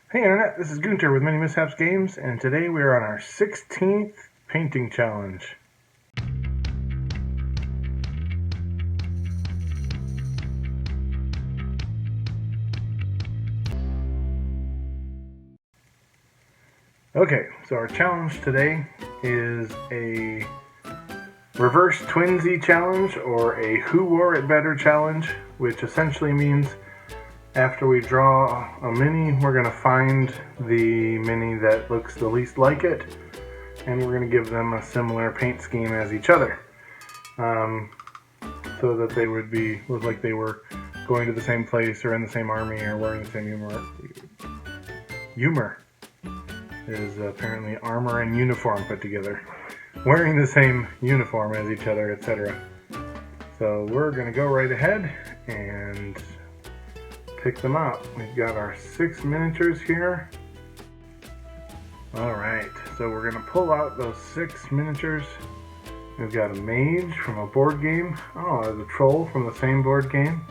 Hey Internet, this is Gunter with MiniMishaps Games, and today we are on our 16th painting challenge. Okay, so our challenge today is a reverse Twinsy challenge, or a Who Wore It Better challenge, which essentially means after we draw a mini, we're going to find the mini that looks the least like it, and we're going to give them a similar paint scheme as each other, so that they would look like they were going to the same place or in the same army or wearing the same humor is apparently armor and uniform put together, wearing the same uniform as each other, etc. So we're going to go right ahead and pick them up. We've got our 6 miniatures here. Alright, so we're going to pull out those 6 miniatures. We've got a mage from a board game. Oh, there's a troll from the same board game.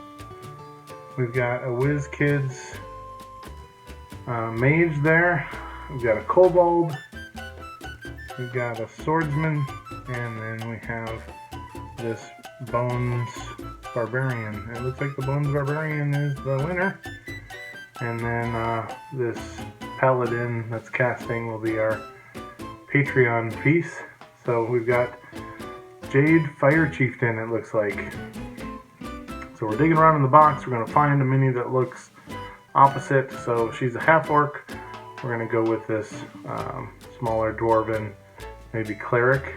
We've got a WizKids mage there. We've got a kobold. We've got a swordsman. And then we have this bones barbarian. It looks like the bones barbarian is the winner. And then this paladin that's casting will be our Patreon piece. So we've got Jade Fire Chieftain, it looks like. So we're digging around in the box. We're going to find a mini that looks opposite. So she's a half orc. We're going to go with this smaller dwarven, maybe cleric.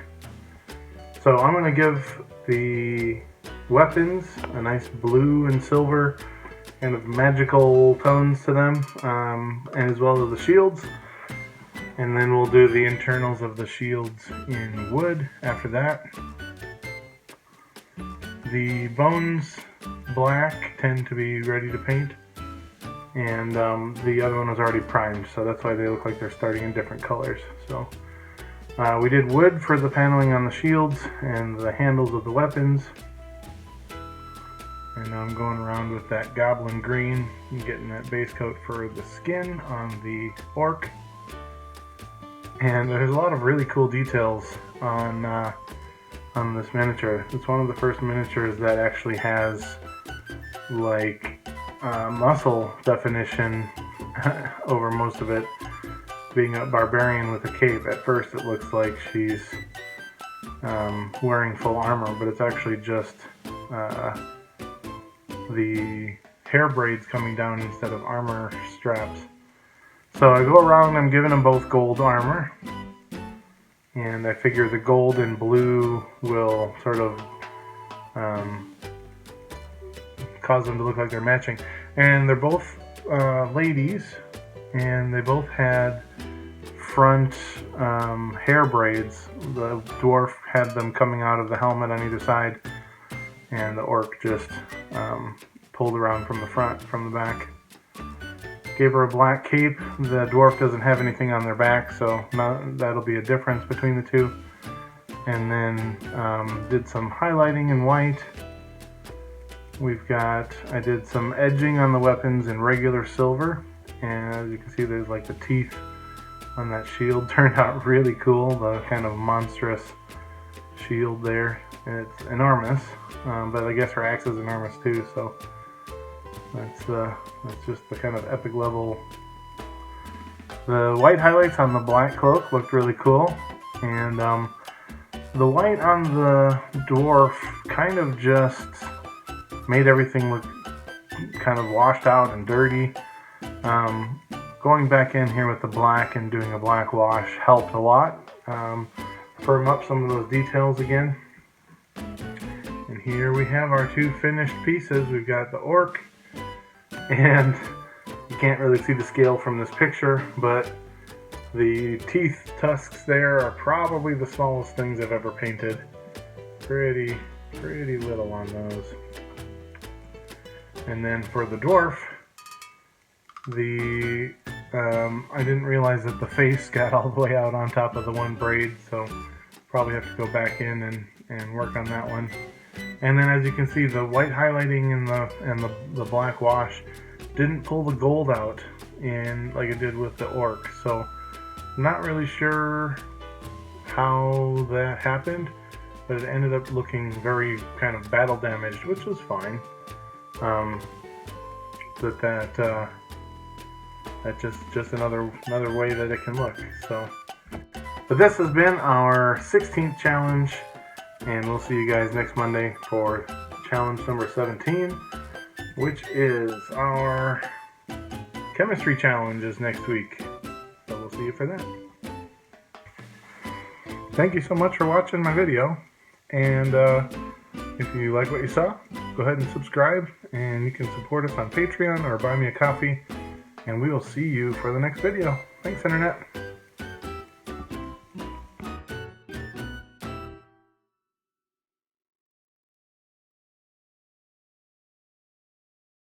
So I'm going to give the weapons a nice blue and silver kind of magical tones to them, and as well as the shields. And then we'll do the internals of the shields in wood after that. The bones black tend to be ready to paint, and the other one was already primed, so that's why they look like they're starting in different colors. So we did wood for the paneling on the shields and the handles of the weapons. And now I'm going around with that goblin green and getting that base coat for the skin on the orc. And there's a lot of really cool details on this miniature. It's one of the first miniatures that actually has like muscle definition over most of it, being a barbarian with a cape. At first it looks like she's wearing full armor, but it's actually just the hair braids coming down instead of armor straps. So I go around, I'm giving them both gold armor, and I figure the gold and blue will sort of cause them to look like they're matching. And they're both ladies, and they both had front hair braids. The dwarf had them coming out of the helmet on either side, and the orc just pulled around from the front, from the back. Gave her a black cape. The dwarf doesn't have anything on their back, so that'll be a difference between the two. And then did some highlighting in white. I did some edging on the weapons in regular silver, and as you can see, there's like the teeth on that shield. Turned out really cool, the kind of monstrous shield there. And it's enormous, but I guess her axe is enormous too, so that's just the kind of epic level. The white highlights on the black cloak looked really cool, and the white on the dwarf kind of just made everything look kind of washed out and dirty. Going back in here with the black and doing a black wash helped a lot. Firm up some of those details again. And here we have our 2 finished pieces. We've got the orc, and you can't really see the scale from this picture, but the teeth tusks there are probably the smallest things I've ever painted. Pretty little on those. And then for the dwarf, I didn't realize that the face got all the way out on top of the one braid, so probably have to go back in and work on that one. And then as you can see, the white highlighting and the black wash didn't pull the gold out in like it did with the orc. So I'm not really sure how that happened, but it ended up looking very kind of battle damaged, which was fine. That's just another way that it can look. So, but this has been our 16th challenge, and we'll see you guys next Monday for challenge number 17, which is our chemistry challenges next week. So we'll see you for that. Thank you so much for watching my video, and if you like what you saw, go ahead and subscribe, and you can support us on Patreon or buy me a coffee, and we will see you for the next video. Thanks, Internet.